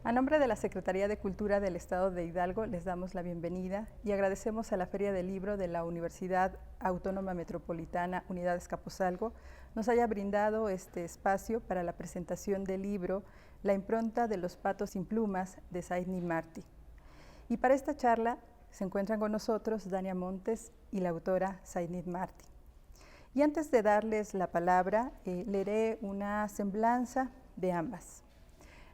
A nombre de la Secretaría de Cultura del Estado de Hidalgo les damos la bienvenida y agradecemos a la Feria del Libro de la Universidad Autónoma Metropolitana Unidad Azcapotzalco nos haya brindado este espacio para la presentación del libro La impronta de los patos sin plumas de Zaidnit Martí. Y para esta charla se encuentran con nosotros Dania Montes y la autora Zaidnit Martí. Y antes de darles la palabra, leeré una semblanza de ambas.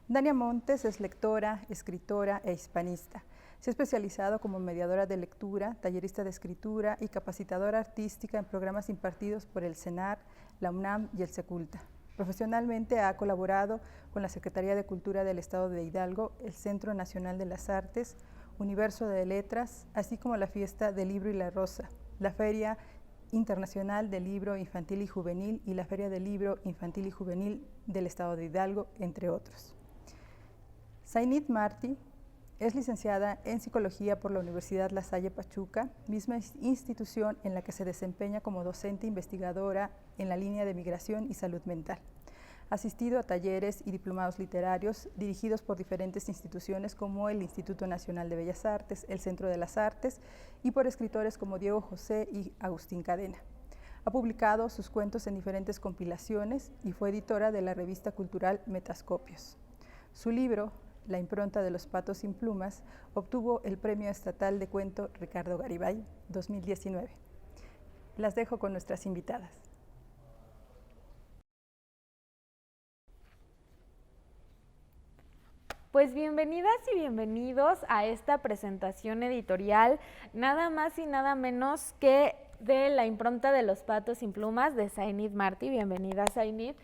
Dania Montes es lectora, escritora e hispanista. Se ha especializado como mediadora de lectura, tallerista de escritura y capacitadora artística en programas impartidos por el CENAR, la UNAM y el SECULTA. Profesionalmente ha colaborado con la Secretaría de Cultura del Estado de Hidalgo, el Centro Nacional de las Artes, Universo de Letras, así como la Fiesta del Libro y la Rosa, la Feria Internacional del Libro Infantil y Juvenil y la Feria del Libro Infantil y Juvenil del Estado de Hidalgo, entre otros. Zaidnit Martí es licenciada en Psicología por la Universidad La Salle Pachuca, misma institución en la que se desempeña como docente investigadora en la línea de migración y salud mental. Ha asistido a talleres y diplomados literarios dirigidos por diferentes instituciones como el Instituto Nacional de Bellas Artes, el Centro de las Artes y por escritores como Diego José y Agustín Cadena. Ha publicado sus cuentos en diferentes compilaciones y fue editora de la revista cultural Metascopios. Su libro, La impronta de los patos sin plumas, obtuvo el Premio Estatal de Cuento Ricardo Garibay 2019. Las dejo con nuestras invitadas. Pues bienvenidas y bienvenidos a esta presentación editorial, nada más y nada menos que de La impronta de los patos sin plumas de Zaidnit Martí. Bienvenida, Zaidnit.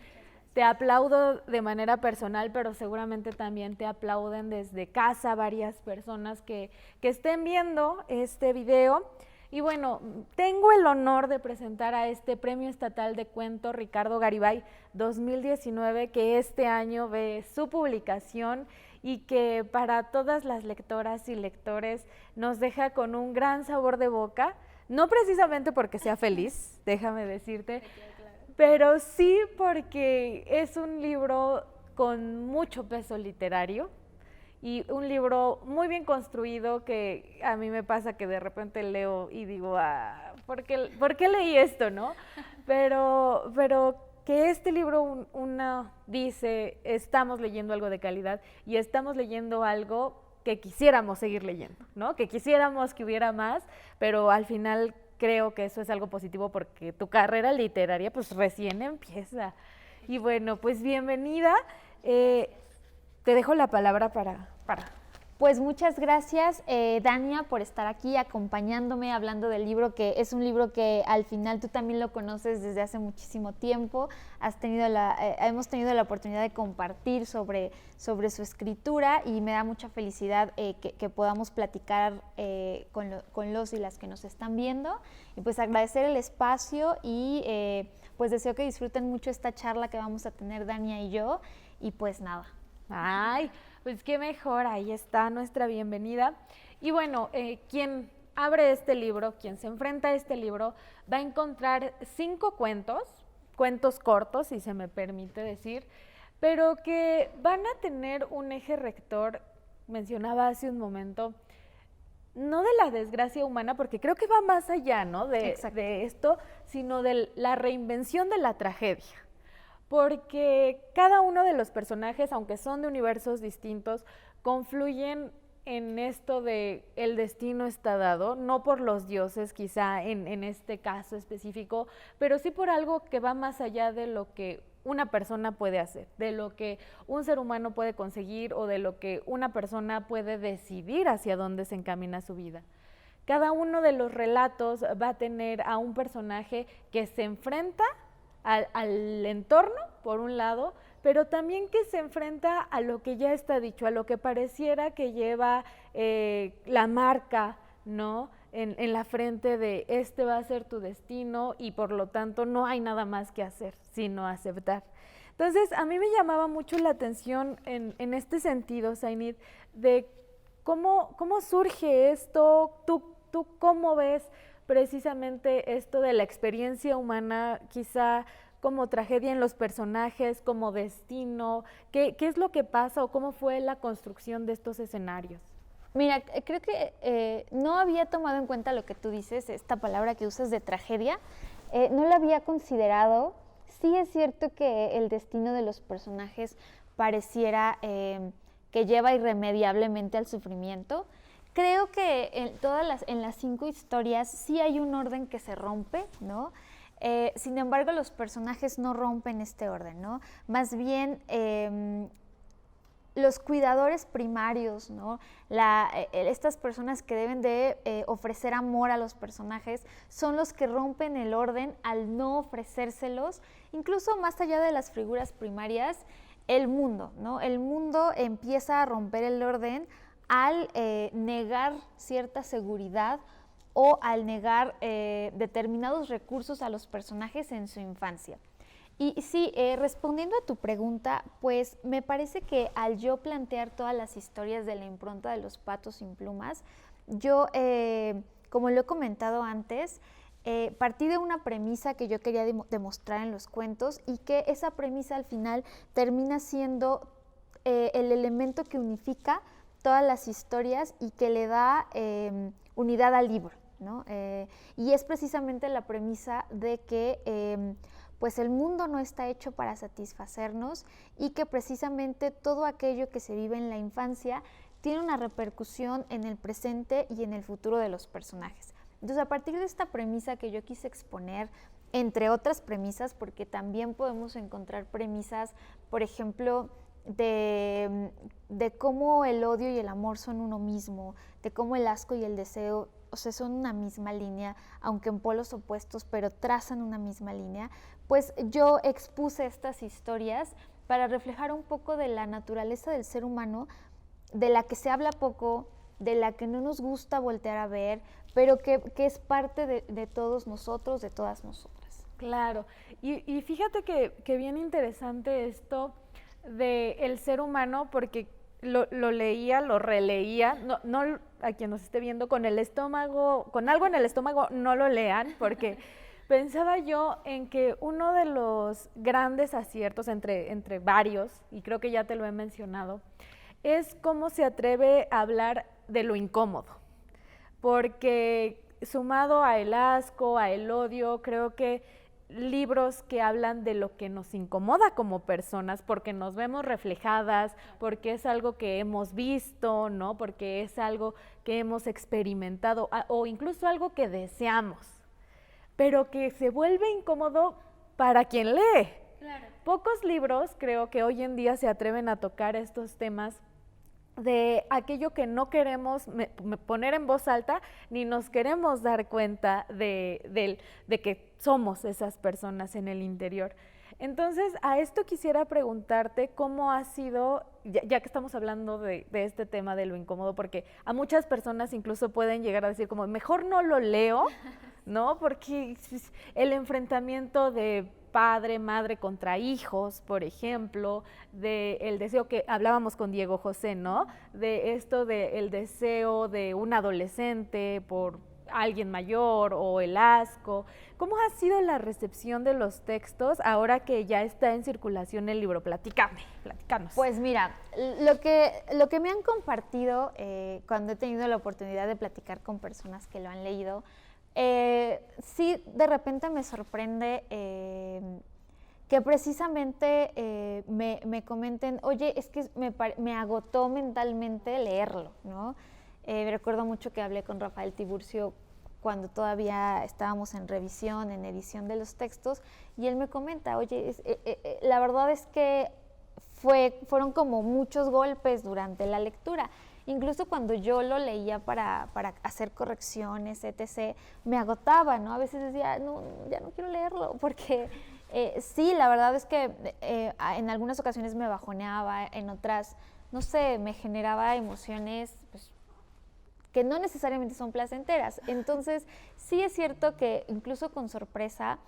Te aplaudo de manera personal, pero seguramente también te aplauden desde casa varias personas que estén viendo este video. Y bueno, tengo el honor de presentar a este Premio Estatal de Cuento Ricardo Garibay 2019, que este año ve su publicación y que para todas las lectoras y lectores nos deja con un gran sabor de boca, no precisamente porque sea feliz, déjame decirte, pero sí porque es un libro con mucho peso literario y un libro muy bien construido que a mí me pasa que de repente leo y digo, ¿por qué leí esto, no? Pero que este libro uno dice, estamos leyendo algo de calidad y estamos leyendo algo que quisiéramos seguir leyendo, ¿no? Que quisiéramos que hubiera más, pero al final creo que eso es algo positivo porque tu carrera literaria pues recién empieza. Y bueno, pues bienvenida. Te dejo la palabra para... Pues muchas gracias, Dania, por estar aquí acompañándome, hablando del libro, que es un libro que al final tú también lo conoces desde hace muchísimo tiempo. Hemos tenido la oportunidad de compartir sobre su escritura y me da mucha felicidad que podamos platicar con los y las que nos están viendo. Y pues agradecer el espacio y pues deseo que disfruten mucho esta charla que vamos a tener Dania y yo. Y pues nada. ¡Ay! Pues qué mejor, ahí está nuestra bienvenida. Y bueno, quien abre este libro, quien se enfrenta a este libro, va a encontrar 5 cuentos cortos, si se me permite decir, pero que van a tener un eje rector, mencionaba hace un momento, no de la desgracia humana, porque creo que va más allá, ¿no? de esto, sino de la reinvención de la tragedia. Porque cada uno de los personajes, aunque son de universos distintos, confluyen en esto de el destino está dado, no por los dioses quizá en este caso específico, pero sí por algo que va más allá de lo que una persona puede hacer, de lo que un ser humano puede conseguir o de lo que una persona puede decidir hacia dónde se encamina su vida. Cada uno de los relatos va a tener a un personaje que se enfrenta al entorno, por un lado, pero también que se enfrenta a lo que ya está dicho, a lo que pareciera que lleva la marca, ¿no? En la frente de este va a ser tu destino y por lo tanto no hay nada más que hacer, sino aceptar. Entonces, a mí me llamaba mucho la atención en este sentido, Zaidnit, de cómo surge esto, tú cómo ves precisamente esto de la experiencia humana, quizá como tragedia en los personajes, como destino? ¿Qué es lo que pasa o cómo fue la construcción de estos escenarios? Mira, creo que no había tomado en cuenta lo que tú dices, esta palabra que usas de tragedia, no la había considerado. Sí es cierto que el destino de los personajes pareciera que lleva irremediablemente al sufrimiento. Creo que en las 5 historias sí hay un orden que se rompe, ¿no? Sin embargo, los personajes no rompen este orden, ¿no? Más bien, los cuidadores primarios, ¿no? Estas personas que deben de ofrecer amor a los personajes son los que rompen el orden al no ofrecérselos, incluso más allá de las figuras primarias, el mundo, ¿no? El mundo empieza a romper el orden al negar cierta seguridad o al negar determinados recursos a los personajes en su infancia. Y sí, respondiendo a tu pregunta, pues me parece que al yo plantear todas las historias de la impronta de los Patos sin Plumas, yo, como lo he comentado antes, partí de una premisa que yo quería demostrar en los cuentos y que esa premisa al final termina siendo el elemento que unifica todas las historias y que le da unidad al libro, ¿no? Y es precisamente la premisa de que pues el mundo no está hecho para satisfacernos y que precisamente todo aquello que se vive en la infancia tiene una repercusión en el presente y en el futuro de los personajes. Entonces, a partir de esta premisa que yo quise exponer, entre otras premisas, porque también podemos encontrar premisas, por ejemplo, de cómo el odio y el amor son uno mismo, de cómo el asco y el deseo, o sea, son una misma línea, aunque en polos opuestos, pero trazan una misma línea, pues yo expuse estas historias para reflejar un poco de la naturaleza del ser humano, de la que se habla poco, de la que no nos gusta voltear a ver, pero que es parte de todos nosotros, de todas nosotras. Claro, y fíjate que bien interesante esto del ser humano, porque lo leía, lo releía, no a quien nos esté viendo con el estómago, con algo en el estómago, no lo lean, porque pensaba yo en que uno de los grandes aciertos entre varios, y creo que ya te lo he mencionado, es cómo se atreve a hablar de lo incómodo, porque sumado a el asco, a el odio, creo que libros que hablan de lo que nos incomoda como personas, porque nos vemos reflejadas, porque es algo que hemos visto, ¿no? Porque es algo que hemos experimentado o incluso algo que deseamos, pero que se vuelve incómodo para quien lee. Claro. Pocos libros creo que hoy en día se atreven a tocar estos temas de aquello que no queremos poner en voz alta, ni nos queremos dar cuenta de que somos esas personas en el interior. Entonces, a esto quisiera preguntarte cómo ha sido, ya que estamos hablando de este tema de lo incómodo, porque a muchas personas incluso pueden llegar a decir como, mejor no lo leo, ¿no? Porque el enfrentamiento de padre, madre contra hijos, por ejemplo, del deseo que hablábamos con Diego José, ¿no? De esto del deseo de un adolescente por alguien mayor o el asco. ¿Cómo ha sido la recepción de los textos ahora que ya está en circulación el libro? Platícanos. Pues mira, lo que me han compartido cuando he tenido la oportunidad de platicar con personas que lo han leído, sí, de repente me sorprende que precisamente me comenten, oye, es que me agotó mentalmente leerlo, ¿no? Recuerdo mucho que hablé con Rafael Tiburcio cuando todavía estábamos en revisión, en edición de los textos, y él me comenta, oye, la verdad es que fueron como muchos golpes durante la lectura. Incluso cuando yo lo leía para hacer correcciones, etc., me agotaba, ¿no? A veces decía, no, ya no quiero leerlo, porque sí, la verdad es que en algunas ocasiones me bajoneaba, en otras, no sé, me generaba emociones pues, que no necesariamente son placenteras. Entonces, sí es cierto que incluso con sorpresa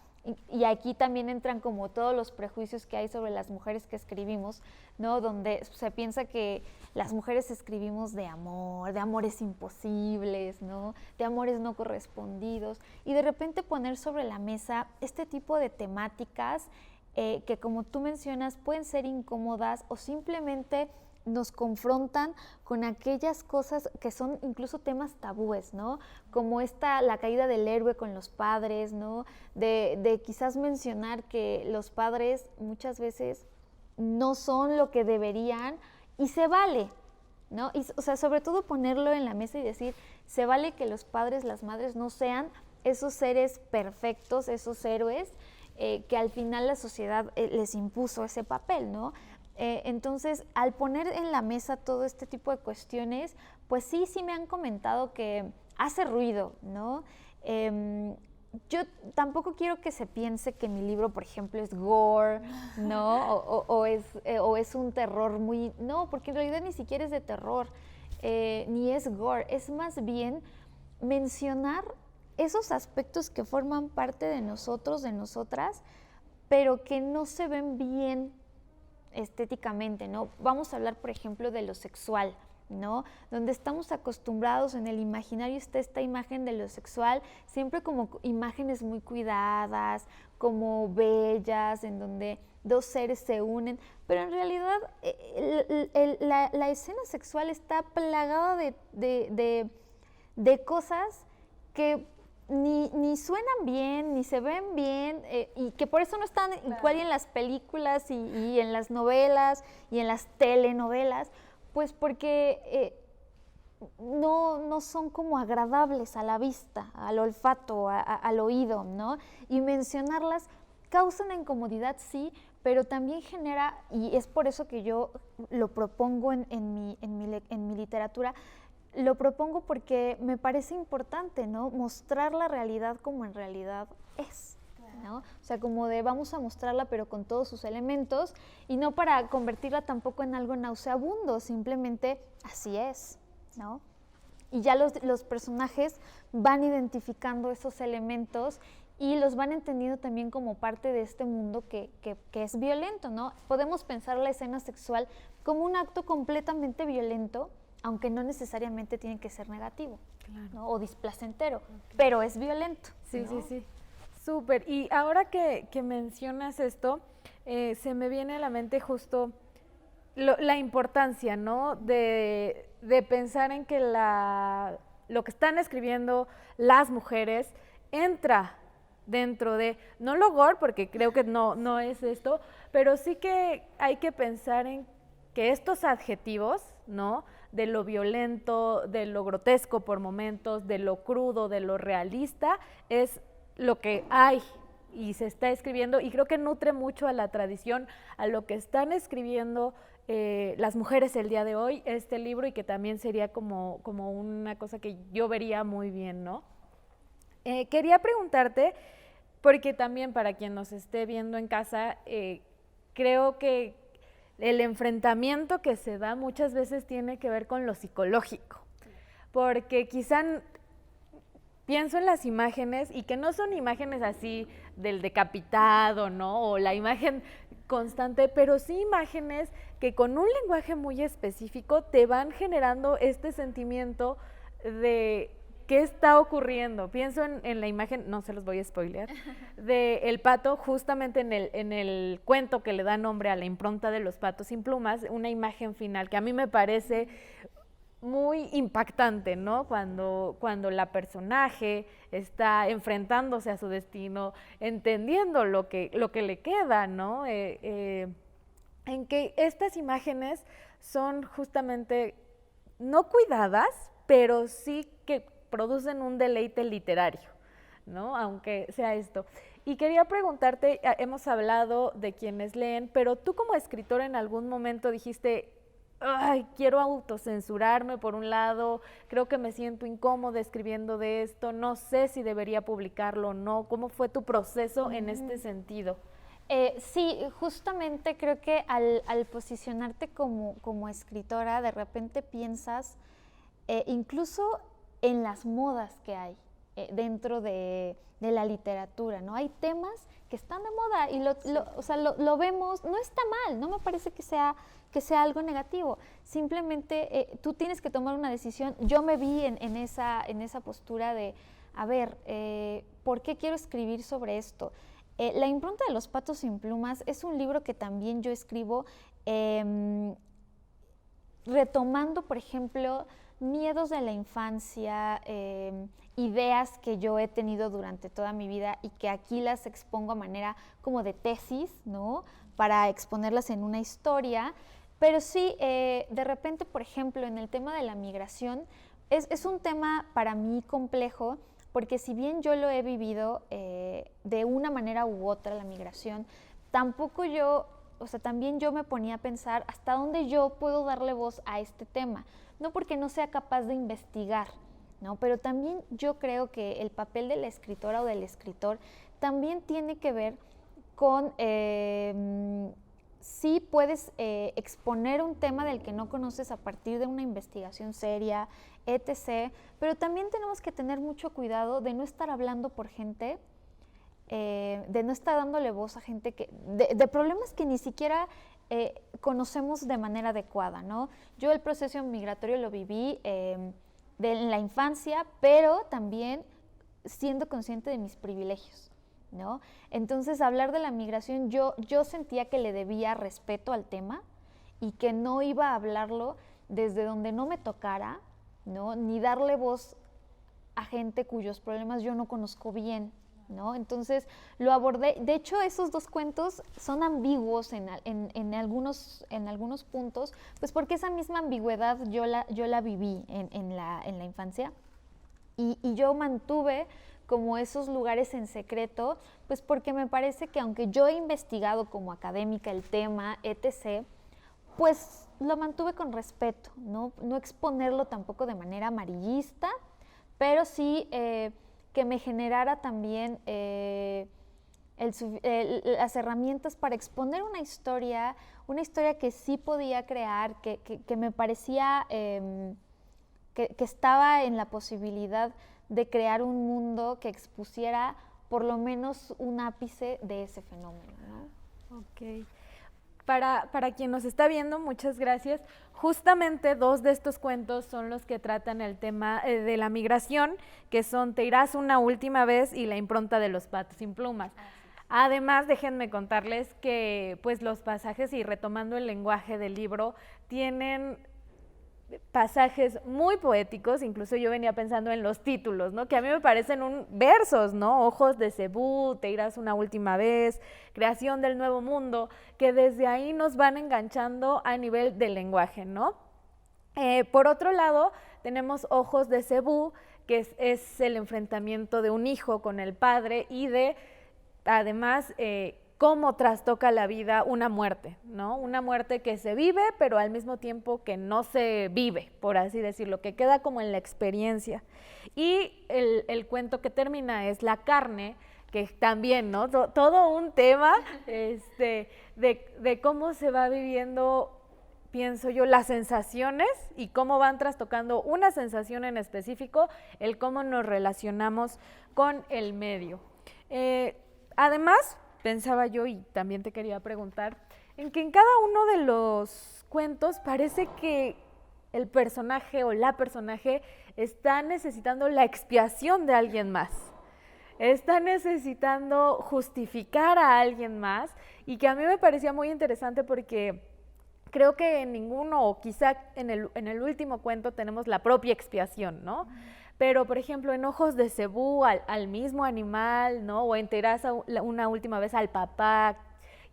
Y aquí también entran como todos los prejuicios que hay sobre las mujeres que escribimos, ¿no? Donde se piensa que las mujeres escribimos de amores imposibles, ¿no? De amores no correspondidos, y de repente poner sobre la mesa este tipo de temáticas que, como tú mencionas, pueden ser incómodas o simplemente nos confrontan con aquellas cosas que son incluso temas tabúes, ¿no? Como la caída del héroe con los padres, ¿no? De quizás mencionar que los padres muchas veces no son lo que deberían, y se vale, ¿no? Y, o sea, sobre todo ponerlo en la mesa y decir, se vale que los padres, las madres no sean esos seres perfectos, esos héroes que al final la sociedad les impuso ese papel, ¿no? Entonces, al poner en la mesa todo este tipo de cuestiones, pues sí me han comentado que hace ruido, ¿no? Yo tampoco quiero que se piense que mi libro, por ejemplo, es gore, ¿no? O es un terror muy... No, porque en realidad ni siquiera es de terror, ni es gore, es más bien mencionar esos aspectos que forman parte de nosotros, de nosotras, pero que no se ven bien estéticamente, ¿no? Vamos a hablar, por ejemplo, de lo sexual, ¿no? Donde estamos acostumbrados, en el imaginario está esta imagen de lo sexual, siempre como imágenes muy cuidadas, como bellas, en donde dos seres se unen, pero en realidad la escena sexual está plagada de cosas que ni suenan bien, ni se ven bien, y que por eso no están igual en las películas y en las novelas y en las telenovelas, pues porque no son como agradables a la vista, al olfato, al oído, ¿no? Y mencionarlas causa una incomodidad, sí, pero también genera, y es por eso que yo lo propongo en mi literatura. Lo propongo porque me parece importante, ¿no? Mostrar la realidad como en realidad es, ¿no? O sea, como de vamos a mostrarla pero con todos sus elementos, y no para convertirla tampoco en algo nauseabundo, simplemente así es, ¿no? Y ya los personajes van identificando esos elementos y los van entendiendo también como parte de este mundo que es violento, ¿no? Podemos pensar la escena sexual como un acto completamente violento, aunque no necesariamente tiene que ser negativo, claro, ¿no? O displacentero, pero es violento. Sí, ¿no? sí. Súper. Y ahora que mencionas esto, se me viene a la mente justo la importancia, ¿no? De pensar en que lo que están escribiendo las mujeres entra dentro de, no lo gore, porque creo que no es esto, pero sí que hay que pensar en que estos adjetivos, ¿no? De lo violento, de lo grotesco por momentos, de lo crudo, de lo realista, es lo que hay y se está escribiendo, y creo que nutre mucho a la tradición, a lo que están escribiendo las mujeres el día de hoy, este libro, y que también sería como una cosa que yo vería muy bien, ¿no? Quería preguntarte, porque también para quien nos esté viendo en casa, creo que el enfrentamiento que se da muchas veces tiene que ver con lo psicológico, porque quizá pienso en las imágenes, y que no son imágenes así del decapitado, ¿no? O la imagen constante, pero sí imágenes que con un lenguaje muy específico te van generando este sentimiento de ¿qué está ocurriendo? Pienso en la imagen, no se los voy a spoilear, de El Pato, justamente en el cuento que le da nombre a la impronta de Los Patos sin Plumas, una imagen final que a mí me parece muy impactante, ¿no? Cuando la personaje está enfrentándose a su destino, entendiendo lo que le queda, ¿no? En que estas imágenes son justamente no cuidadas, pero sí que producen un deleite literario, ¿no? Aunque sea esto. Y quería preguntarte, hemos hablado de quienes leen, pero tú como escritora en algún momento dijiste, ay, quiero autocensurarme por un lado, creo que me siento incómoda escribiendo de esto, no sé si debería publicarlo o no. ¿Cómo fue tu proceso en este sentido? Sí, justamente creo que al posicionarte como escritora, de repente piensas incluso en las modas que hay, dentro de la literatura, ¿no? Hay temas que están de moda y o sea, lo vemos, no está mal, no me parece que sea algo negativo, simplemente tú tienes que tomar una decisión. Yo me vi en esa postura de, a ver, ¿por qué quiero escribir sobre esto? La impronta de los patos sin plumas es un libro que también yo escribo retomando, por ejemplo, miedos de la infancia, ideas que yo he tenido durante toda mi vida y que aquí las expongo a manera como de tesis, ¿no? Para exponerlas en una historia. Pero sí, de repente, por ejemplo, en el tema de la migración, es un tema para mí complejo, porque si bien yo lo he vivido de una manera u otra, la migración, también yo me ponía a pensar hasta dónde yo puedo darle voz a este tema, no porque no sea capaz de investigar, ¿no? Pero también yo creo que el papel de la escritora o del escritor también tiene que ver con sí puedes exponer un tema del que no conoces a partir de una investigación seria, etc., pero también tenemos que tener mucho cuidado de no estar hablando por gente, de no estar dándole voz a gente de problemas que ni siquiera conocemos de manera adecuada, ¿no? Yo el proceso migratorio lo viví en la infancia, pero también siendo consciente de mis privilegios, ¿no? Entonces, hablar de la migración, yo sentía que le debía respeto al tema y que no iba a hablarlo desde donde no me tocara, ¿no? Ni darle voz a gente cuyos problemas yo no conozco bien, ¿no? Entonces, lo abordé. De hecho, esos dos cuentos son ambiguos en algunos puntos, pues porque esa misma ambigüedad yo la viví en la infancia y yo mantuve como esos lugares en secreto, pues porque me parece que aunque yo he investigado como académica el tema, etc., pues lo mantuve con respeto, no exponerlo tampoco de manera amarillista, pero sí que me generara también las herramientas para exponer una historia que sí podía crear, que me parecía que estaba en la posibilidad de crear un mundo que expusiera por lo menos un ápice de ese fenómeno, ¿no? Ok. Para quien nos está viendo, muchas gracias. Justamente dos de estos cuentos son los que tratan el tema de la migración, que son Te irás una última vez y La impronta de los patos sin plumas. Además, déjenme contarles que pues los pasajes, y retomando el lenguaje del libro, tienen pasajes muy poéticos. Incluso yo venía pensando en los títulos, ¿no? Que a mí me parecen versos, ¿no? Ojos de Cebú, Te irás una última vez, Creación del nuevo mundo, que desde ahí nos van enganchando a nivel del lenguaje, ¿no? Por otro lado, tenemos Ojos de Cebú, que es el enfrentamiento de un hijo con el padre y además, cómo trastoca la vida una muerte, ¿no? Una muerte que se vive, pero al mismo tiempo que no se vive, por así decirlo, que queda como en la experiencia. Y el cuento que termina es La carne, que también, ¿no? Todo un tema de cómo se va viviendo, pienso yo, las sensaciones y cómo van trastocando una sensación en específico, el cómo nos relacionamos con el medio. Además, pensaba yo, y también te quería preguntar, en que en cada uno de los cuentos parece que el personaje o la personaje está necesitando la expiación de alguien más, está necesitando justificar a alguien más, y que a mí me parecía muy interesante porque creo que en ninguno, o quizá en el último cuento, tenemos la propia expiación, ¿no? Pero, por ejemplo, en Ojos de Cebú, al mismo animal, ¿no? O en Te irás una última vez al papá,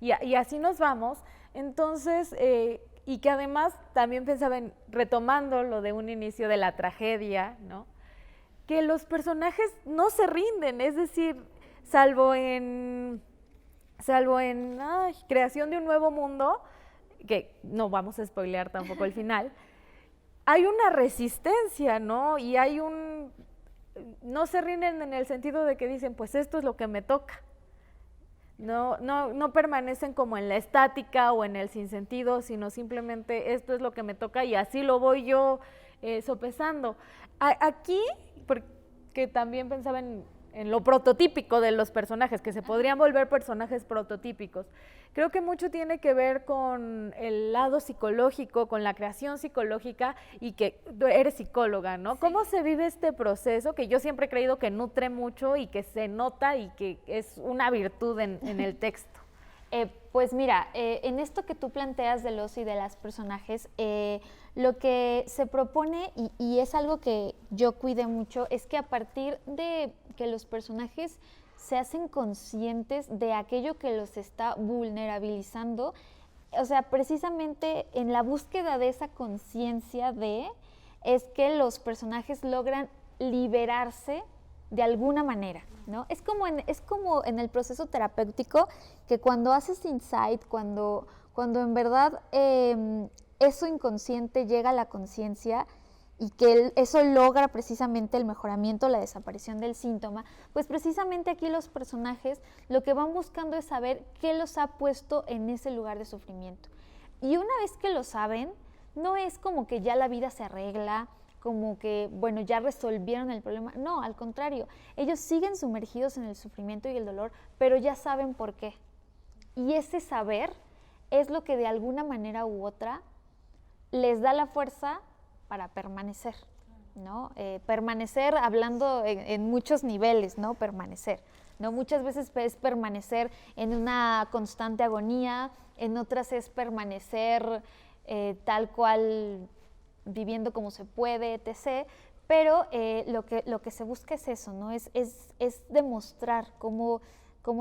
y así nos vamos. Entonces, y que además también pensaba retomando lo de un inicio de la tragedia, ¿no? Que los personajes no se rinden, es decir, salvo en Creación de un nuevo mundo, que no vamos a spoilear tampoco el final, hay una resistencia, ¿no? Y no se rinden en el sentido de que dicen, pues esto es lo que me toca. No permanecen como en la estática o en el sinsentido, sino simplemente esto es lo que me toca y así lo voy yo sopesando. Aquí, que también pensaba en lo prototípico de los personajes, que se podrían volver personajes prototípicos. Creo que mucho tiene que ver con el lado psicológico, con la creación psicológica, y que eres psicóloga, ¿no? Sí. ¿Cómo se vive este proceso? Que yo siempre he creído que nutre mucho y que se nota y que es una virtud en el texto. Pues mira, en esto que tú planteas de los y de las personajes, lo que se propone, y es algo que yo cuide mucho, es que a partir de que los personajes se hacen conscientes de aquello que los está vulnerabilizando, o sea, precisamente en la búsqueda de esa conciencia es que los personajes logran liberarse de alguna manera, ¿no? Es como en el proceso terapéutico, que cuando haces insight, cuando en verdad eso inconsciente llega a la conciencia y que eso logra precisamente el mejoramiento, la desaparición del síntoma, pues precisamente aquí los personajes lo que van buscando es saber qué los ha puesto en ese lugar de sufrimiento. Y una vez que lo saben, no es como que ya la vida se arregla, como que, bueno, ya resolvieron el problema. No, al contrario, ellos siguen sumergidos en el sufrimiento y el dolor, pero ya saben por qué. Y ese saber es lo que de alguna manera u otra les da la fuerza para permanecer, ¿no? Permanecer hablando en muchos niveles, ¿no? Permanecer, ¿no? Muchas veces es permanecer en una constante agonía, en otras es permanecer tal cual, viviendo como se puede, etc. Pero lo que se busca es eso, ¿no? Es demostrar cómo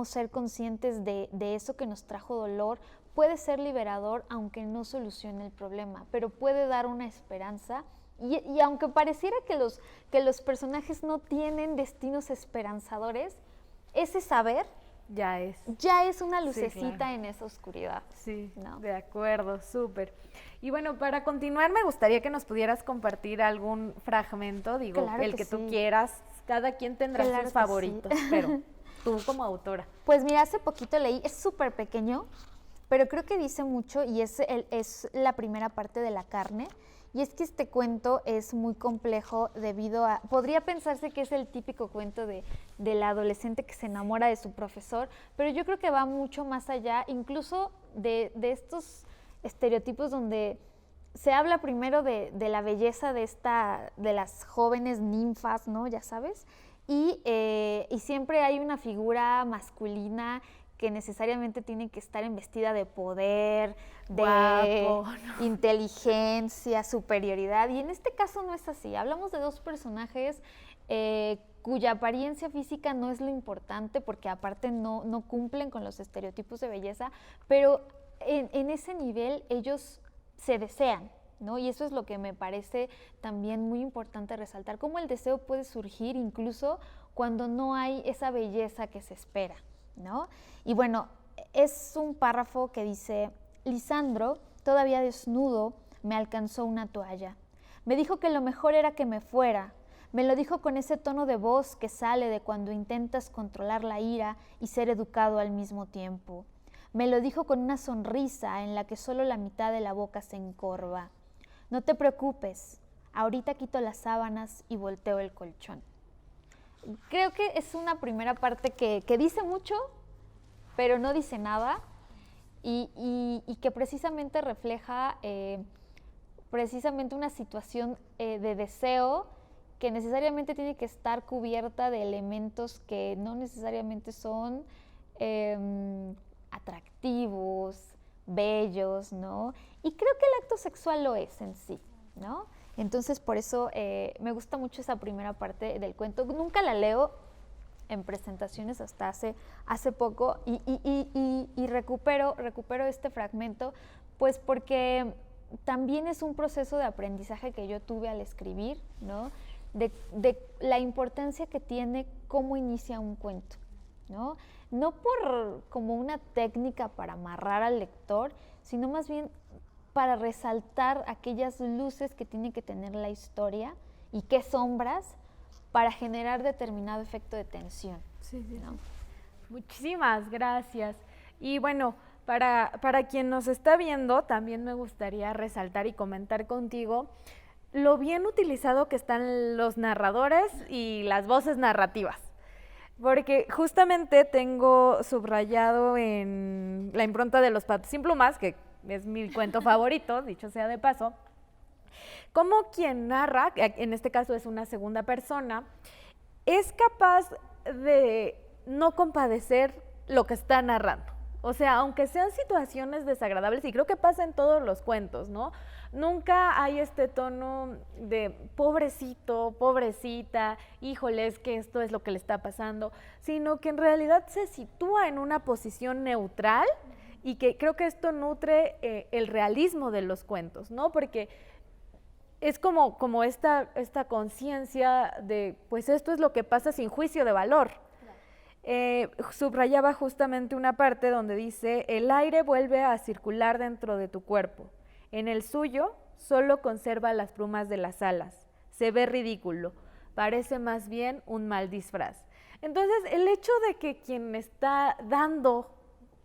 ser conscientes de eso que nos trajo dolor. Puede ser liberador, aunque no solucione el problema, pero puede dar una esperanza. Y aunque pareciera que los personajes no tienen destinos esperanzadores, ese saber ya es una lucecita, sí, claro, en esa oscuridad. Sí, ¿no? De acuerdo, súper. Y bueno, para continuar me gustaría que nos pudieras compartir algún fragmento, claro, el que tú quieras. Cada quien tendrá sus favoritos, sí, pero tú como autora. Pues mira, hace poquito leí, es súper pequeño, pero creo que dice mucho, y es la primera parte de La carne. Y es que este cuento es muy complejo debido a... Podría pensarse que es el típico cuento del adolescente que se enamora de su profesor, pero yo creo que va mucho más allá, incluso de estos estereotipos donde se habla primero de la belleza de las jóvenes ninfas, ¿no? Ya sabes, y siempre hay una figura masculina que necesariamente tiene que estar investida de poder, de guapo, ¿no? Inteligencia, superioridad, y en este caso no es así. Hablamos de dos personajes cuya apariencia física no es lo importante, porque aparte no cumplen con los estereotipos de belleza, pero en ese nivel ellos se desean, ¿no? Y eso es lo que me parece también muy importante resaltar, cómo el deseo puede surgir incluso cuando no hay esa belleza que se espera, ¿no? Y bueno, es un párrafo que dice: Lisandro, todavía desnudo, me alcanzó una toalla. Me dijo que lo mejor era que me fuera. Me lo dijo con ese tono de voz que sale de cuando intentas controlar la ira y ser educado al mismo tiempo. Me lo dijo con una sonrisa en la que solo la mitad de la boca se encorva. No te preocupes, ahorita quito las sábanas y volteo el colchón. Creo que es una primera parte que dice mucho, pero no dice nada, y que precisamente refleja precisamente una situación de deseo que necesariamente tiene que estar cubierta de elementos que no necesariamente son atractivos, bellos, ¿no? Y creo que el acto sexual lo es en sí, ¿no? Entonces, por eso me gusta mucho esa primera parte del cuento. Nunca la leo en presentaciones hasta hace poco, y recupero este fragmento, pues porque también es un proceso de aprendizaje que yo tuve al escribir, ¿no? De la importancia que tiene cómo inicia un cuento, ¿no? No por como una técnica para amarrar al lector, sino más bien para resaltar aquellas luces que tiene que tener la historia y qué sombras para generar determinado efecto de tensión. Sí, sí, ¿no? Muchísimas gracias. Y bueno, para quien nos está viendo, también me gustaría resaltar y comentar contigo lo bien utilizado que están los narradores y las voces narrativas. Porque justamente tengo subrayado en La impronta de los patos sin plumas, que es mi cuento favorito, dicho sea de paso, como quien narra, en este caso es una segunda persona, es capaz de no compadecer lo que está narrando. O sea, aunque sean situaciones desagradables, y creo que pasa en todos los cuentos, ¿no? Nunca hay este tono de pobrecito, pobrecita, híjole, es que esto es lo que le está pasando, sino que en realidad se sitúa en una posición neutral y que creo que esto nutre el realismo de los cuentos, ¿no? Porque es como esta conciencia de, pues esto es lo que pasa sin juicio de valor. Subrayaba justamente una parte donde dice, el aire vuelve a circular dentro de tu cuerpo. En el suyo solo conserva las plumas de las alas. Se ve ridículo. Parece más bien un mal disfraz. Entonces, el hecho de que quien está dando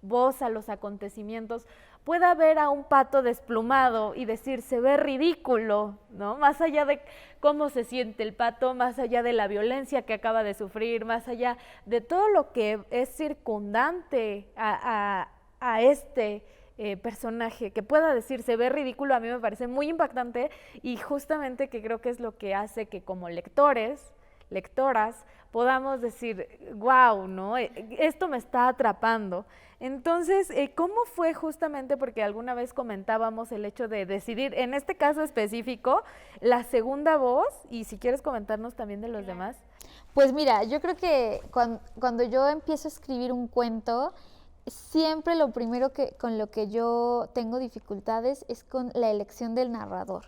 voz a los acontecimientos pueda ver a un pato desplumado y decir, se ve ridículo, ¿no? Más allá de cómo se siente el pato, más allá de la violencia que acaba de sufrir, más allá de todo lo que es circundante a este personaje, que pueda decir, se ve ridículo, a mí me parece muy impactante y justamente que creo que es lo que hace que como lectores, lectoras, podamos decir, wow, ¿no? Esto me está atrapando. Entonces, ¿cómo fue justamente, porque alguna vez comentábamos el hecho de decidir, en este caso específico, la segunda voz, y si quieres comentarnos también de los demás? Pues mira, yo creo que cuando yo empiezo a escribir un cuento, siempre lo primero con lo que yo tengo dificultades es con la elección del narrador.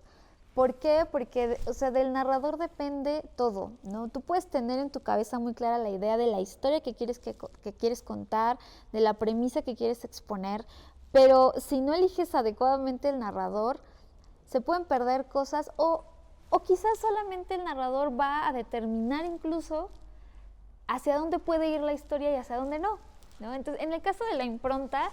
¿Por qué? Porque, o sea, del narrador depende todo, ¿no? Tú puedes tener en tu cabeza muy clara la idea de la historia que quieres contar, de la premisa que quieres exponer, pero si no eliges adecuadamente el narrador, se pueden perder cosas o quizás solamente el narrador va a determinar incluso hacia dónde puede ir la historia y hacia dónde no, ¿no? Entonces, en el caso de la impronta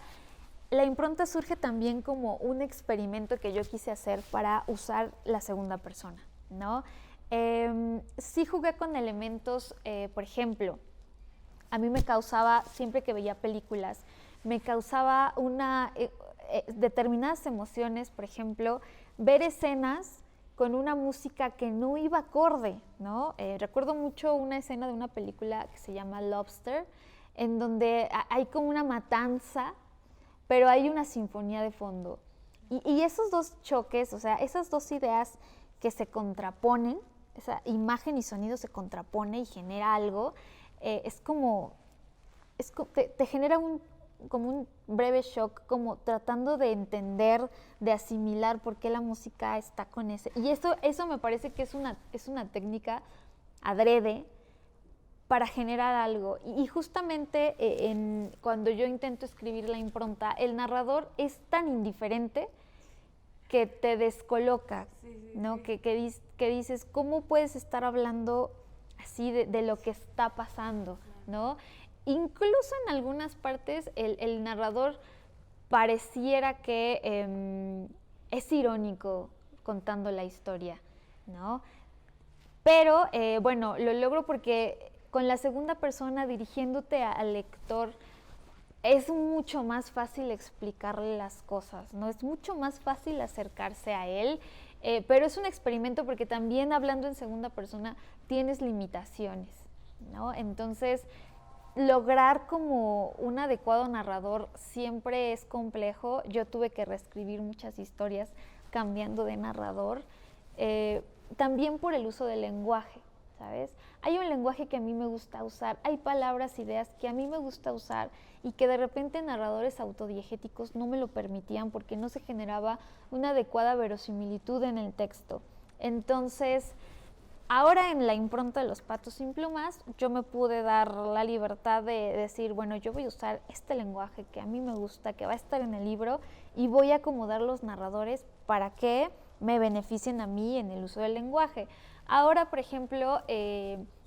surge también como un experimento que yo quise hacer para usar la segunda persona, ¿no? Sí jugué con elementos, por ejemplo, a mí me causaba, siempre que veía películas, me causaba determinadas emociones, por ejemplo, ver escenas con una música que no iba acorde, ¿no? Recuerdo mucho una escena de una película que se llama Lobster, en donde hay como una matanza, pero hay una sinfonía de fondo. Y esos dos choques, o sea, esas dos ideas que se contraponen, esa imagen y sonido se contrapone y genera algo, te genera como un breve shock, como tratando de entender, de asimilar por qué la música está con ese. Y eso me parece que es una técnica adrede para generar algo. Y justamente cuando yo intento escribir la impronta, el narrador es tan indiferente que te descoloca, ¿no? Sí. Que dices, ¿cómo puedes estar hablando así de lo que está pasando, ¿no? Incluso en algunas partes el narrador pareciera que es irónico contando la historia, ¿no? Pero, bueno, lo logro porque con la segunda persona dirigiéndote al lector es mucho más fácil explicarle las cosas, ¿no? Es mucho más fácil acercarse a él, pero es un experimento porque también hablando en segunda persona tienes limitaciones, ¿no? Entonces, lograr como un adecuado narrador siempre es complejo. Yo tuve que reescribir muchas historias cambiando de narrador, también por el uso del lenguaje, ¿sabes? Hay un lenguaje que a mí me gusta usar, hay palabras, ideas que a mí me gusta usar y que de repente narradores autodiegéticos no me lo permitían porque no se generaba una adecuada verosimilitud en el texto. Entonces, ahora en la impronta de Los patos sin plumas, yo me pude dar la libertad de decir, bueno, yo voy a usar este lenguaje que a mí me gusta, que va a estar en el libro y voy a acomodar los narradores para que me beneficien a mí en el uso del lenguaje. Ahora, por ejemplo,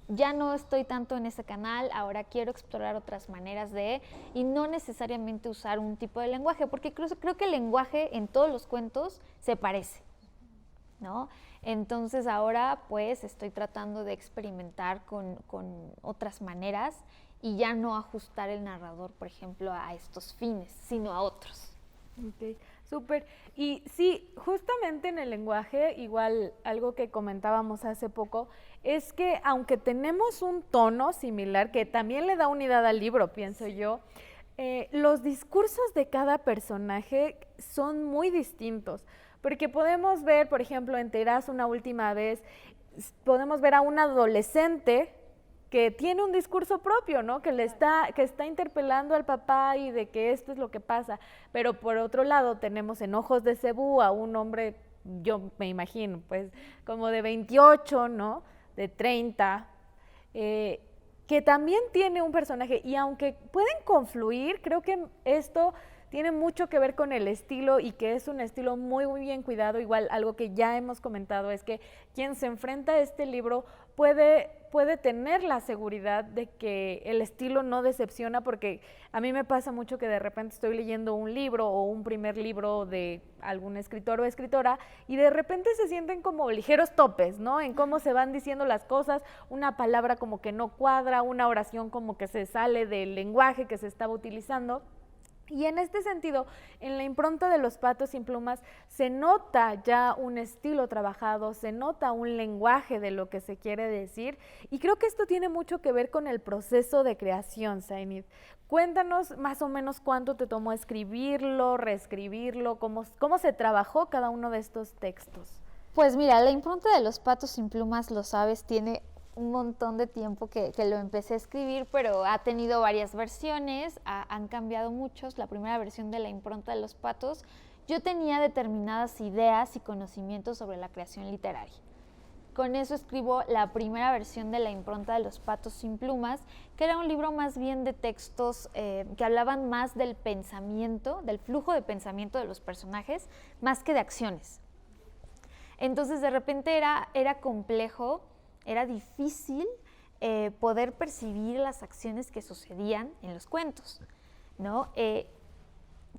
ya no estoy tanto en ese canal, ahora quiero explorar otras maneras y no necesariamente usar un tipo de lenguaje, porque creo que el lenguaje en todos los cuentos se parece, ¿no? Entonces ahora pues estoy tratando de experimentar con otras maneras y ya no ajustar el narrador, por ejemplo, a estos fines, sino a otros. Ok, súper. Y sí, justamente en el lenguaje, igual algo que comentábamos hace poco, es que aunque tenemos un tono similar, que también le da unidad al libro, pienso yo, los discursos de cada personaje son muy distintos, porque podemos ver, por ejemplo, en Te irás una última vez, podemos ver a un adolescente que tiene un discurso propio, ¿no? Que está interpelando al papá y de que esto es lo que pasa. Pero por otro lado tenemos en Ojos de Cebú a un hombre, yo me imagino, pues como de 28, ¿no? De 30, que también tiene un personaje. Y aunque pueden confluir, creo que esto tiene mucho que ver con el estilo y que es un estilo muy, muy bien cuidado. Igual algo que ya hemos comentado es que quien se enfrenta a este libro puede tener la seguridad de que el estilo no decepciona, porque a mí me pasa mucho que de repente estoy leyendo un libro o un primer libro de algún escritor o escritora y de repente se sienten como ligeros topes, ¿no? En cómo se van diciendo las cosas, una palabra como que no cuadra, una oración como que se sale del lenguaje que se estaba utilizando. Y en este sentido, en la impronta de Los Patos sin Plumas se nota ya un estilo trabajado, se nota un lenguaje de lo que se quiere decir, y creo que esto tiene mucho que ver con el proceso de creación, Zainid. Cuéntanos más o menos cuánto te tomó escribirlo, reescribirlo, cómo se trabajó cada uno de estos textos. Pues mira, la impronta de Los Patos sin Plumas, lo sabes, tiene un montón de tiempo que lo empecé a escribir, pero ha tenido varias versiones, han cambiado muchos. La primera versión de la impronta de Los Patos, yo tenía determinadas ideas y conocimientos sobre la creación literaria. Con eso escribo la primera versión de la impronta de Los Patos sin Plumas, que era un libro más bien de textos que hablaban más del pensamiento, del flujo de pensamiento de los personajes, más que de acciones. Entonces de repente era complejo, era difícil poder percibir las acciones que sucedían en los cuentos, ¿no?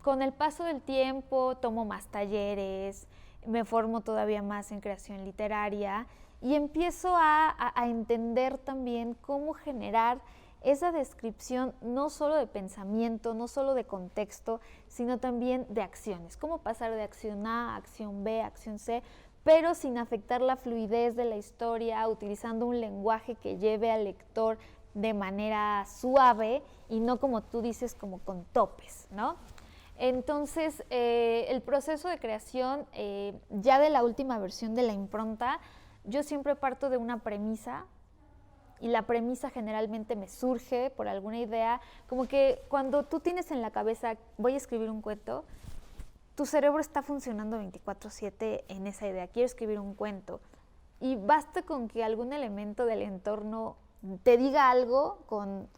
Con el paso del tiempo tomo más talleres, me formo todavía más en creación literaria y empiezo a entender también cómo generar esa descripción no solo de pensamiento, no solo de contexto, sino también de acciones. Cómo pasar de acción A, acción B, acción C, pero sin afectar la fluidez de la historia, utilizando un lenguaje que lleve al lector de manera suave y no, como tú dices, como con topes, ¿no? Entonces, el proceso de creación, ya de la última versión de la impronta, yo siempre parto de una premisa, y la premisa generalmente me surge por alguna idea, como que cuando tú tienes en la cabeza, voy a escribir un cuento, tu cerebro está funcionando 24/7 en esa idea, quiero escribir un cuento, y basta con que algún elemento del entorno te diga algo con,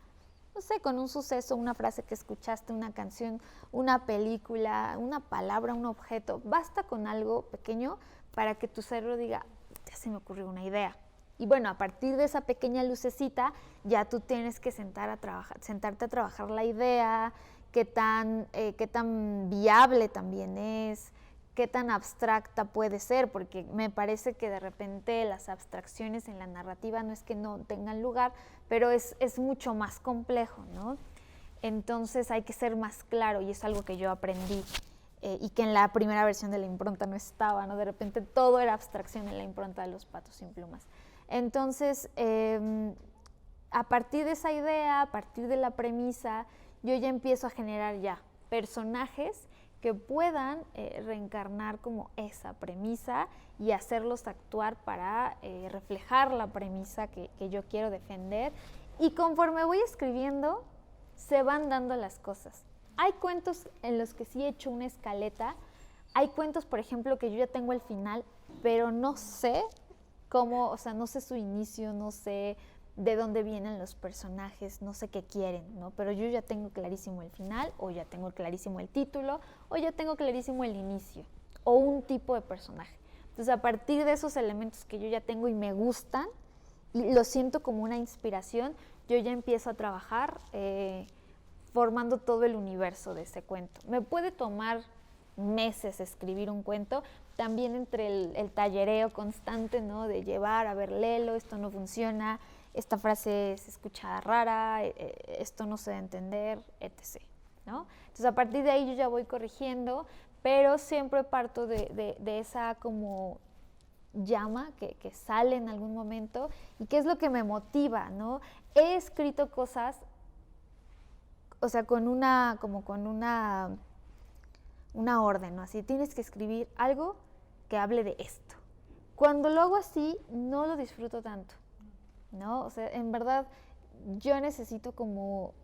no sé, con un suceso, una frase que escuchaste, una canción, una película, una palabra, un objeto, basta con algo pequeño para que tu cerebro diga, ya se me ocurrió una idea. Y bueno, a partir de esa pequeña lucecita, ya tú tienes que sentarte a trabajar la idea, qué tan viable también es, qué tan abstracta puede ser, porque me parece que de repente las abstracciones en la narrativa no es que no tengan lugar, pero es mucho más complejo, ¿no? Entonces hay que ser más claro, y es algo que yo aprendí y que en la primera versión de la impronta no estaba, ¿no? De repente todo era abstracción en la impronta de Los Patos sin Plumas. Entonces, a partir de esa idea, a partir de la premisa, yo ya empiezo a generar ya personajes que puedan reencarnar como esa premisa y hacerlos actuar para reflejar la premisa que yo quiero defender. Y conforme voy escribiendo, se van dando las cosas. Hay cuentos en los que sí he hecho una escaleta. Hay cuentos, por ejemplo, que yo ya tengo el final, pero no sé cómo, o sea, no sé su inicio, no sé de dónde vienen los personajes, no sé qué quieren, ¿no? Pero yo ya tengo clarísimo el final, o ya tengo clarísimo el título, o ya tengo clarísimo el inicio, o un tipo de personaje. Entonces, a partir de esos elementos que yo ya tengo y me gustan, y lo siento como una inspiración, yo ya empiezo a trabajar formando todo el universo de ese cuento. Me puede tomar meses escribir un cuento, también entre el tallereo constante, ¿no? De llevar, a ver, léelo, esto no funciona, esta frase se escucha rara, esto no se debe entender, etc., ¿no? Entonces, a partir de ahí yo ya voy corrigiendo, pero siempre parto de esa como llama que sale en algún momento y qué es lo que me motiva, ¿no? He escrito cosas, o sea, con una orden, ¿no? Así, tienes que escribir algo que hable de esto. Cuando lo hago así, no lo disfruto tanto, ¿no? O sea, en verdad, yo necesito como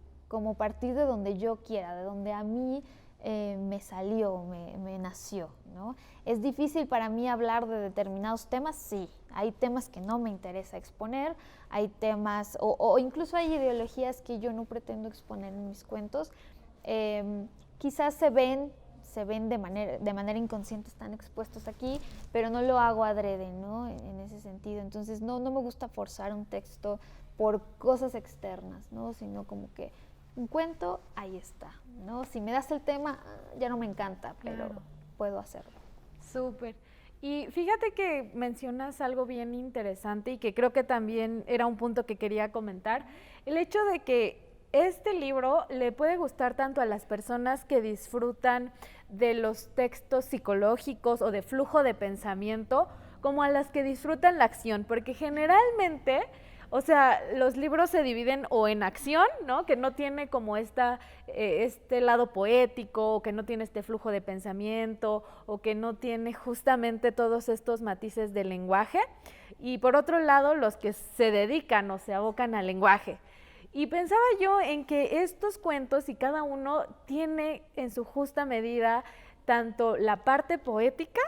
partir de donde yo quiera, de donde a mí me salió, me nació, ¿no? ¿Es difícil para mí hablar de determinados temas? Sí, hay temas que no me interesa exponer, hay temas, o incluso hay ideologías que yo no pretendo exponer en mis cuentos. Quizás se ven de manera inconsciente, están expuestos aquí, pero no lo hago adrede, ¿no? En ese sentido. Entonces, no me gusta forzar un texto por cosas externas, ¿no? Sino como que un cuento, ahí está, ¿no? Si me das el tema, ya no me encanta, pero puedo hacerlo. Súper. Y fíjate que mencionas algo bien interesante y que creo que también era un punto que quería comentar, el hecho de que este libro le puede gustar tanto a las personas que disfrutan de los textos psicológicos o de flujo de pensamiento, como a las que disfrutan la acción, porque generalmente, o sea, los libros se dividen o en acción, ¿no? Que no tiene como este lado poético, o que no tiene este flujo de pensamiento, o que no tiene justamente todos estos matices del lenguaje, y por otro lado, los que se dedican o se abocan al lenguaje. Y pensaba yo en que estos cuentos y cada uno tiene en su justa medida tanto la parte poética,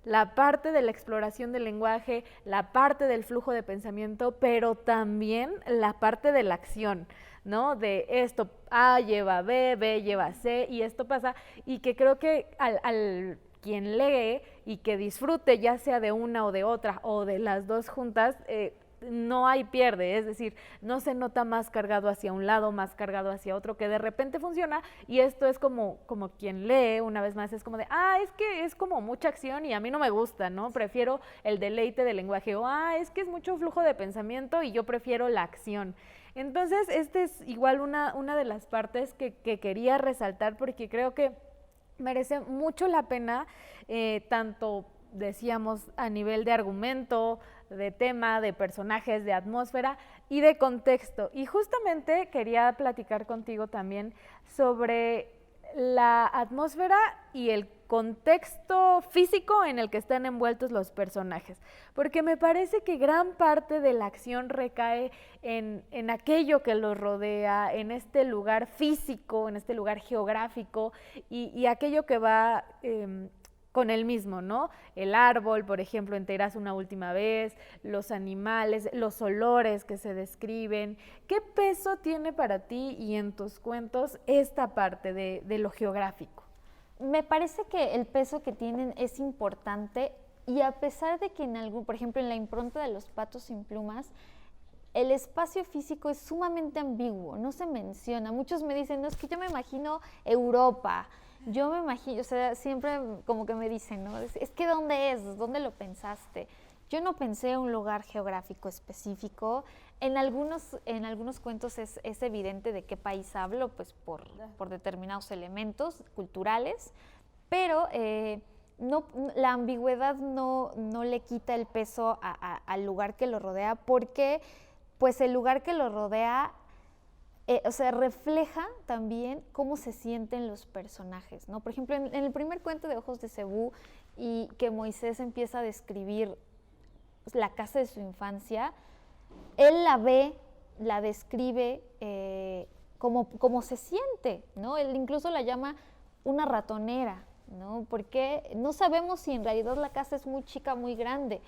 la parte de la exploración del lenguaje, la parte del flujo de pensamiento, pero también la parte de la acción, ¿no? De esto A lleva B, B lleva C y esto pasa, y que creo que al quien lee y que disfrute ya sea de una o de otra o de las dos juntas, no hay pierde, es decir, no se nota más cargado hacia un lado, más cargado hacia otro, que de repente funciona, y esto es como quien lee, una vez más, es como de, es que es como mucha acción y a mí no me gusta, ¿no? Prefiero el deleite del lenguaje, o es que es mucho flujo de pensamiento y yo prefiero la acción. Entonces, este es igual una de las partes que quería resaltar, porque creo que merece mucho la pena, tanto decíamos a nivel de argumento, de tema, de personajes, de atmósfera y de contexto. Y justamente quería platicar contigo también sobre la atmósfera y el contexto físico en el que están envueltos los personajes, porque me parece que gran parte de la acción recae en aquello que los rodea, en este lugar físico, en este lugar geográfico y aquello que va con el mismo, ¿no? El árbol, por ejemplo, en Te irás una última vez, los animales, los olores que se describen. ¿Qué peso tiene para ti y en tus cuentos esta parte de lo geográfico? Me parece que el peso que tienen es importante, y a pesar de que por ejemplo, en la impronta de Los patos sin plumas, el espacio físico es sumamente ambiguo, no se menciona. Muchos me dicen, no, es que yo me imagino Europa. Yo me imagino, o sea, siempre como que me dicen, ¿no? Es que ¿dónde es? ¿Dónde lo pensaste? Yo no pensé un lugar geográfico específico. En algunos cuentos es evidente de qué país hablo, pues por determinados elementos culturales, pero la ambigüedad no le quita el peso al lugar que lo rodea, porque pues el lugar que lo rodea o sea, refleja también cómo se sienten los personajes, ¿no? Por ejemplo, en el primer cuento de Ojos de Cebú, y que Moisés empieza a describir la casa de su infancia, él la ve, la describe como se siente, ¿no? Él incluso la llama una ratonera, ¿no? Porque no sabemos si en realidad la casa es muy chica, muy grande,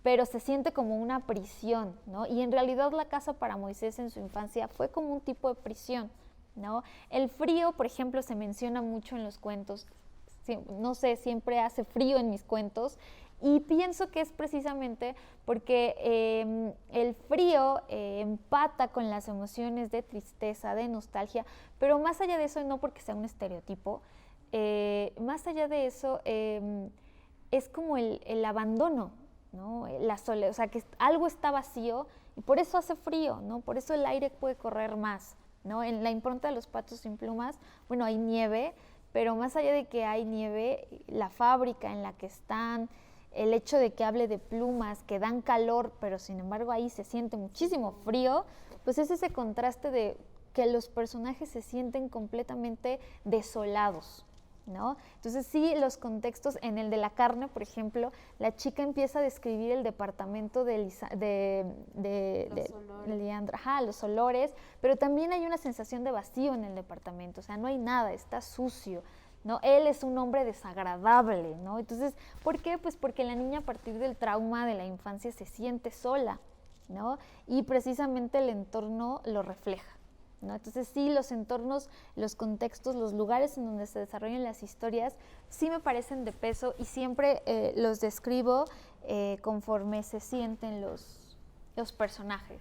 pero se siente como una prisión, ¿no? Y en realidad la casa para Moisés en su infancia fue como un tipo de prisión, ¿no? El frío, por ejemplo, se menciona mucho en los cuentos. No sé, siempre hace frío en mis cuentos, y pienso que es precisamente porque el frío empata con las emociones de tristeza, de nostalgia, pero más allá de eso, no porque sea un estereotipo, más allá de eso, es como el abandono, ¿no? La soledad, o sea, que algo está vacío y por eso hace frío, ¿no? Por eso el aire puede correr más, ¿no? En la impronta de Los patos sin plumas, bueno, hay nieve, pero más allá de que hay nieve, la fábrica en la que están, el hecho de que hable de plumas que dan calor, pero sin embargo ahí se siente muchísimo frío, pues es ese contraste de que los personajes se sienten completamente desolados, ¿no? Entonces sí, los contextos, en el de la carne, por ejemplo, la chica empieza a describir el departamento de Leandra, los olores, pero también hay una sensación de vacío en el departamento, o sea, no hay nada, está sucio, ¿no? Él es un hombre desagradable, ¿no? Entonces, ¿por qué? Pues porque la niña a partir del trauma de la infancia se siente sola, ¿no? Y precisamente el entorno lo refleja, ¿no? Entonces sí, los entornos, los contextos, los lugares en donde se desarrollan las historias sí me parecen de peso y siempre los describo conforme se sienten los personajes.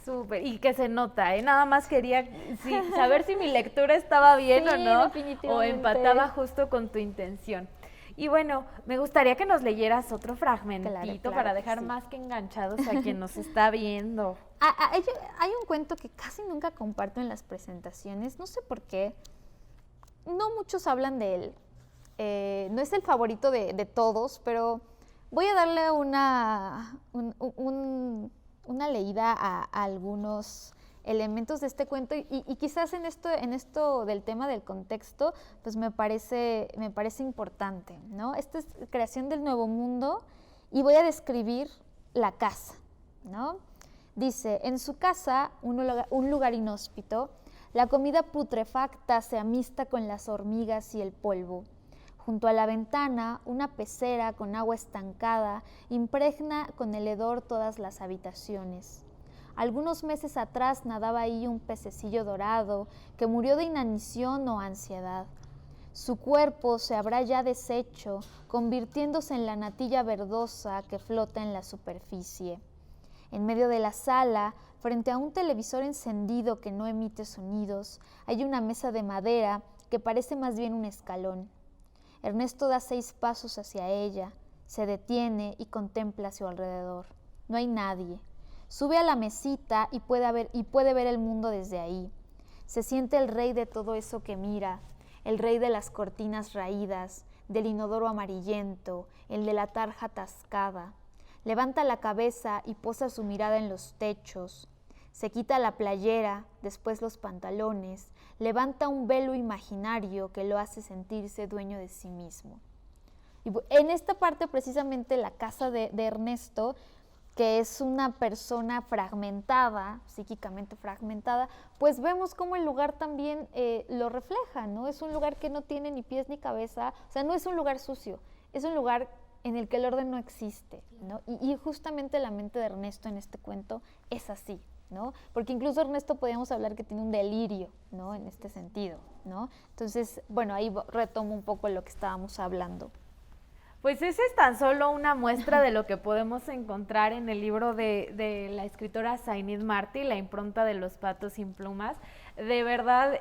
Súper, y que se nota, ¿eh? Nada más quería saber si mi lectura estaba bien Sí, o no, definitivamente. o empataba justo con tu intención. Y bueno, me gustaría que nos leyeras otro fragmentito Claro para que dejar sí. más que enganchados a quien nos está viendo. Hay un cuento que casi nunca comparto en las presentaciones, no sé por qué, no muchos hablan de él, no es el favorito de todos, pero voy a darle una leída a algunos elementos de este cuento y quizás en esto del tema del contexto, pues me parece importante, ¿no? Esta es creación del Nuevo Mundo y voy a describir la casa, ¿no? Dice, en su casa, un lugar inhóspito, la comida putrefacta se amista con las hormigas y el polvo. Junto a la ventana, una pecera con agua estancada impregna con el hedor todas las habitaciones. Algunos meses atrás nadaba ahí un pececillo dorado que murió de inanición o ansiedad. Su cuerpo se habrá ya deshecho, convirtiéndose en la natilla verdosa que flota en la superficie. En medio de la sala, frente a un televisor encendido que no emite sonidos, hay una mesa de madera que parece más bien un escalón. Ernesto da 6 pasos hacia ella, se detiene y contempla a su alrededor. No hay nadie. Sube a la mesita y puede ver el mundo desde ahí. Se siente el rey de todo eso que mira, el rey de las cortinas raídas, del inodoro amarillento, el de la tarja atascada. Levanta la cabeza y posa su mirada en los techos. Se quita la playera, después los pantalones, levanta un velo imaginario que lo hace sentirse dueño de sí mismo. Y en esta parte, precisamente, la casa de Ernesto, que es una persona fragmentada, psíquicamente fragmentada, pues vemos cómo el lugar también lo refleja, ¿no? Es un lugar que no tiene ni pies ni cabeza, o sea, no es un lugar sucio, es un lugar en el que el orden no existe, ¿no? Y justamente la mente de Ernesto en este cuento es así, ¿no? Porque incluso Ernesto podríamos hablar que tiene un delirio, ¿no? En este sentido, ¿no? Entonces, bueno, ahí retomo un poco lo que estábamos hablando. Pues esa es tan solo una muestra de lo que podemos encontrar en el libro de la escritora Zaynid Martí, La impronta de los patos sin plumas. De verdad,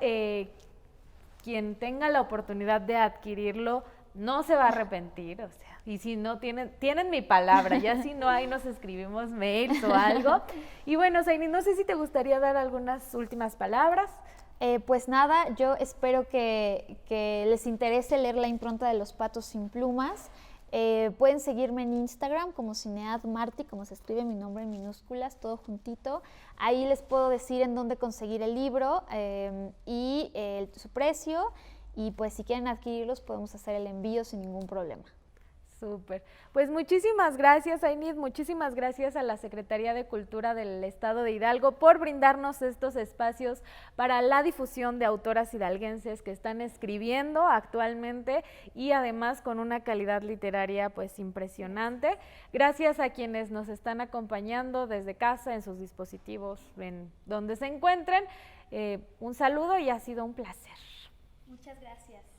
quien tenga la oportunidad de adquirirlo no se va a arrepentir, o sea, y si no tienen mi palabra, ya si no ahí nos escribimos mails o algo. Y bueno, Zaynid, no sé si te gustaría dar algunas últimas palabras. Pues nada, yo espero que les interese leer La impronta de los patos sin plumas. Pueden seguirme en Instagram como Cinead Martí, como se escribe mi nombre en minúsculas, todo juntito. Ahí les puedo decir en dónde conseguir el libro y su precio. Y pues si quieren adquirirlos podemos hacer el envío sin ningún problema. Súper. Pues muchísimas gracias, Zaynid, muchísimas gracias a la Secretaría de Cultura del Estado de Hidalgo por brindarnos estos espacios para la difusión de autoras hidalguenses que están escribiendo actualmente y además con una calidad literaria pues impresionante. Gracias a quienes nos están acompañando desde casa, en sus dispositivos, en donde se encuentren. Un saludo y ha sido un placer. Muchas gracias.